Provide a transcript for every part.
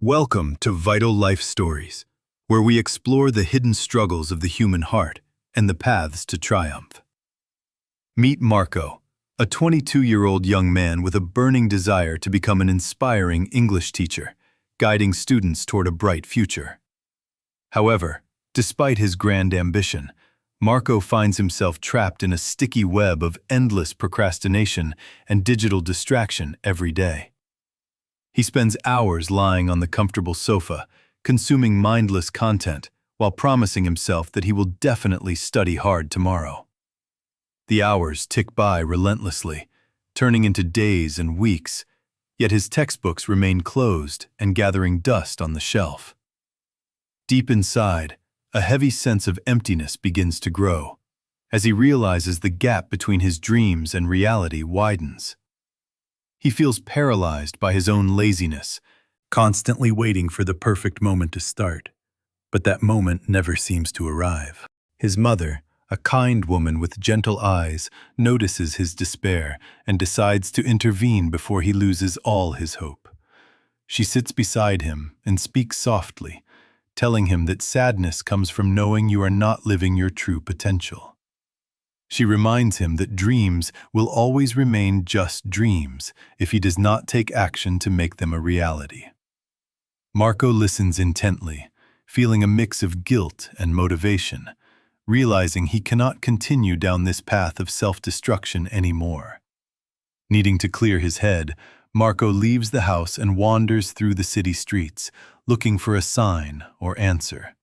Welcome to Vital Life Stories, where we explore the hidden struggles of the human heart and the paths to triumph. Meet Marco, a 22-year-old young man with a burning desire to become an inspiring English teacher, guiding students toward a bright future. However, despite his grand ambition, Marco finds himself trapped in a sticky web of endless procrastination and digital distraction every day. He spends hours lying on the comfortable sofa, consuming mindless content, while promising himself that he will definitely study hard tomorrow. The hours tick by relentlessly, turning into days and weeks, yet his textbooks remain closed and gathering dust on the shelf. Deep inside, a heavy sense of emptiness begins to grow, as he realizes the gap between his dreams and reality widens. He feels paralyzed by his own laziness, constantly waiting for the perfect moment to start. But that moment never seems to arrive. His mother, a kind woman with gentle eyes, notices his despair and decides to intervene before he loses all his hope. She sits beside him and speaks softly, telling him that sadness comes from knowing you are not living your true potential. She reminds him that dreams will always remain just dreams if he does not take action to make them a reality. Marco listens intently, feeling a mix of guilt and motivation, realizing he cannot continue down this path of self-destruction anymore. Needing to clear his head, Marco leaves the house and wanders through the city streets, looking for a sign or answer.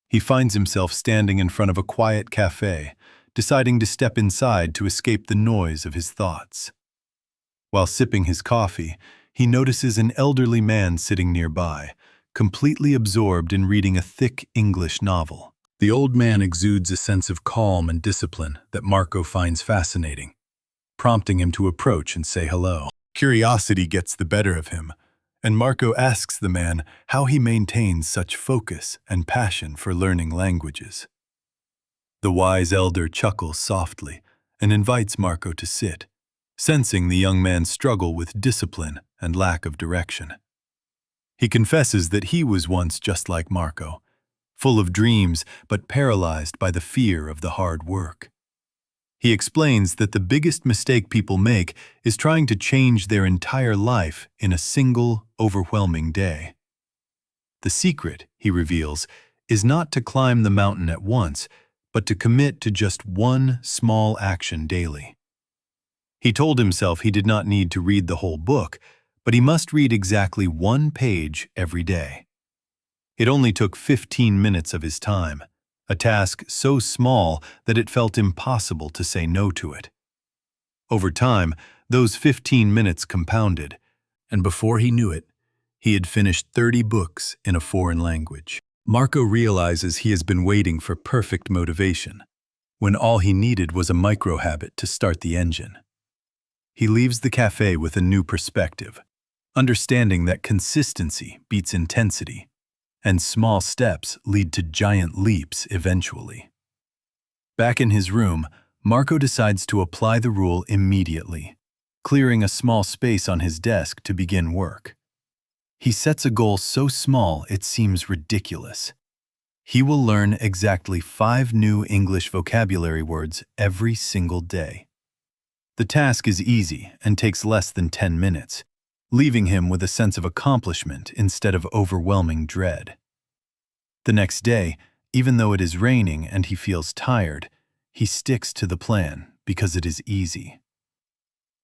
He finds himself standing in front of a quiet cafe, deciding to step inside to escape the noise of his thoughts. While sipping his coffee, he notices an elderly man sitting nearby, completely absorbed in reading a thick English novel. The old man exudes a sense of calm and discipline that Marco finds fascinating, prompting him to approach and say hello. Curiosity gets the better of him, and Marco asks the man how he maintains such focus and passion for learning languages. The wise elder chuckles softly and invites Marco to sit, sensing the young man's struggle with discipline and lack of direction. He confesses that he was once just like Marco, full of dreams but paralyzed by the fear of the hard work. He explains that the biggest mistake people make is trying to change their entire life in a single, overwhelming day. The secret, he reveals, is not to climb the mountain at once, but to commit to just one small action daily. He told himself he did not need to read the whole book, but he must read exactly one page every day. It only took 15 minutes of his time, a task so small that it felt impossible to say no to it. Over time, those 15 minutes compounded, and before he knew it, he had finished 30 books in a foreign language. Marco realizes he has been waiting for perfect motivation, when all he needed was a micro-habit to start the engine. He leaves the cafe with a new perspective, understanding that consistency beats intensity, and small steps lead to giant leaps eventually. Back in his room, Marco decides to apply the rule immediately, clearing a small space on his desk to begin work. He sets a goal so small it seems ridiculous. He will learn exactly 5 new English vocabulary words every single day. The task is easy and takes less than 10 minutes, leaving him with a sense of accomplishment instead of overwhelming dread. The next day, even though it is raining and he feels tired, he sticks to the plan because it is easy.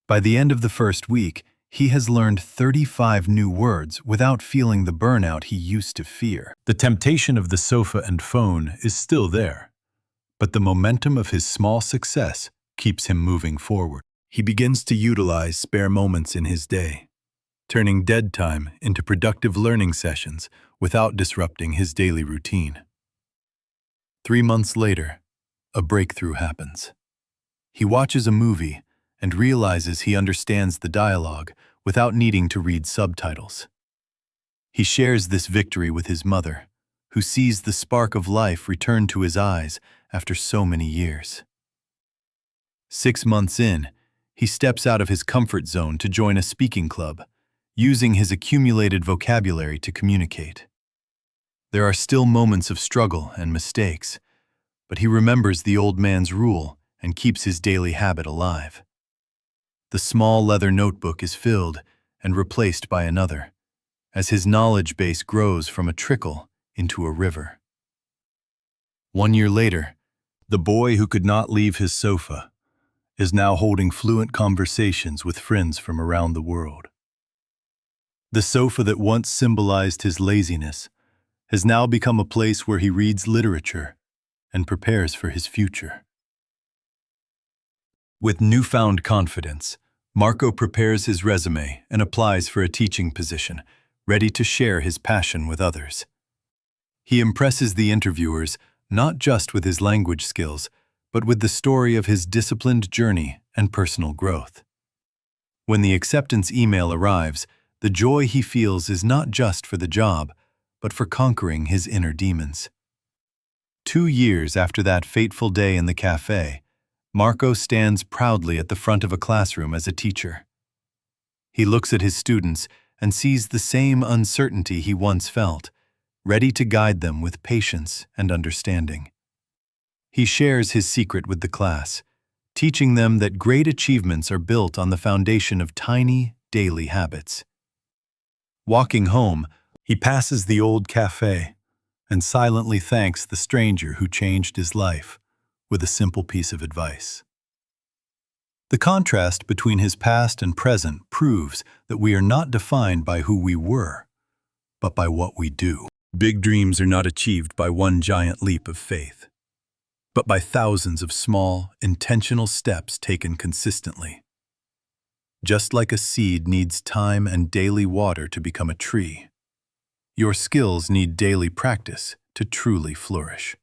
By the end of the first week, he has learned 35 new words without feeling the burnout he used to fear. The temptation of the sofa and phone is still there, but the momentum of his small success keeps him moving forward. He begins to utilize spare moments in his day, turning dead time into productive learning sessions without disrupting his daily routine. 3 months later, a breakthrough happens. He watches a movie and realizes he understands the dialogue without needing to read subtitles. He shares this victory with his mother, who sees the spark of life return to his eyes after so many years. 6 months in, he steps out of his comfort zone to join a speaking club, using his accumulated vocabulary to communicate. There are still moments of struggle and mistakes, but he remembers the old man's rule and keeps his daily habit alive. The small leather notebook is filled and replaced by another, as his knowledge base grows from a trickle into a river. 1 year later, the boy who could not leave his sofa is now holding fluent conversations with friends from around the world. The sofa that once symbolized his laziness has now become a place where he reads literature and prepares for his future. With newfound confidence, Marco prepares his resume and applies for a teaching position, ready to share his passion with others. He impresses the interviewers not just with his language skills, but with the story of his disciplined journey and personal growth. When the acceptance email arrives, the joy he feels is not just for the job, but for conquering his inner demons. 2 years after that fateful day in the cafe, Marco stands proudly at the front of a classroom as a teacher. He looks at his students and sees the same uncertainty he once felt, ready to guide them with patience and understanding. He shares his secret with the class, teaching them that great achievements are built on the foundation of tiny, daily habits. Walking home, he passes the old cafe and silently thanks the stranger who changed his life with a simple piece of advice. The contrast between his past and present proves that we are not defined by who we were, but by what we do. Big dreams are not achieved by one giant leap of faith, but by thousands of small, intentional steps taken consistently. Just like a seed needs time and daily water to become a tree, your skills need daily practice to truly flourish.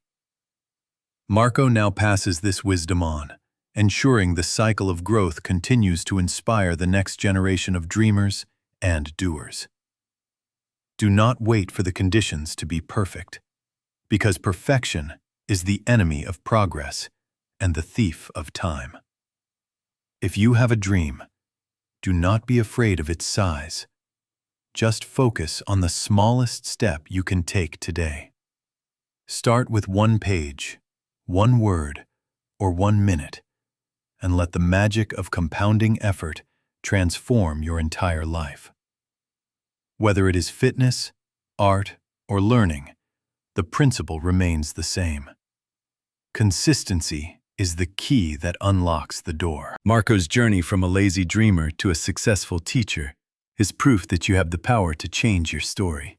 Marco now passes this wisdom on, ensuring the cycle of growth continues to inspire the next generation of dreamers and doers. Do not wait for the conditions to be perfect, because perfection is the enemy of progress and the thief of time. If you have a dream, do not be afraid of its size. Just focus on the smallest step you can take today. Start with 1 page, 1 word, or 1 minute, and let the magic of compounding effort transform your entire life. Whether it is fitness, art, or learning, the principle remains the same. Consistency is the key that unlocks the door. Marco's journey from a lazy dreamer to a successful teacher is proof that you have the power to change your story.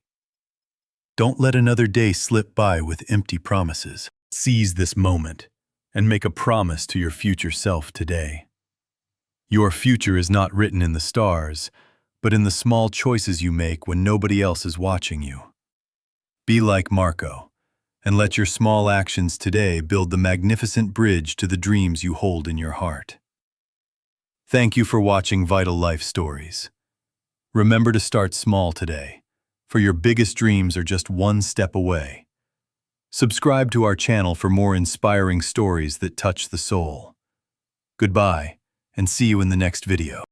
Don't let another day slip by with empty promises. Seize this moment and make a promise to your future self today. Your future is not written in the stars, but in the small choices you make when nobody else is watching you. Be like Marco, and let your small actions today build the magnificent bridge to the dreams you hold in your heart. Thank you for watching Vital Life Stories. Remember to start small today, for your biggest dreams are just one step away. Subscribe to our channel for more inspiring stories that touch the soul. Goodbye, and see you in the next video.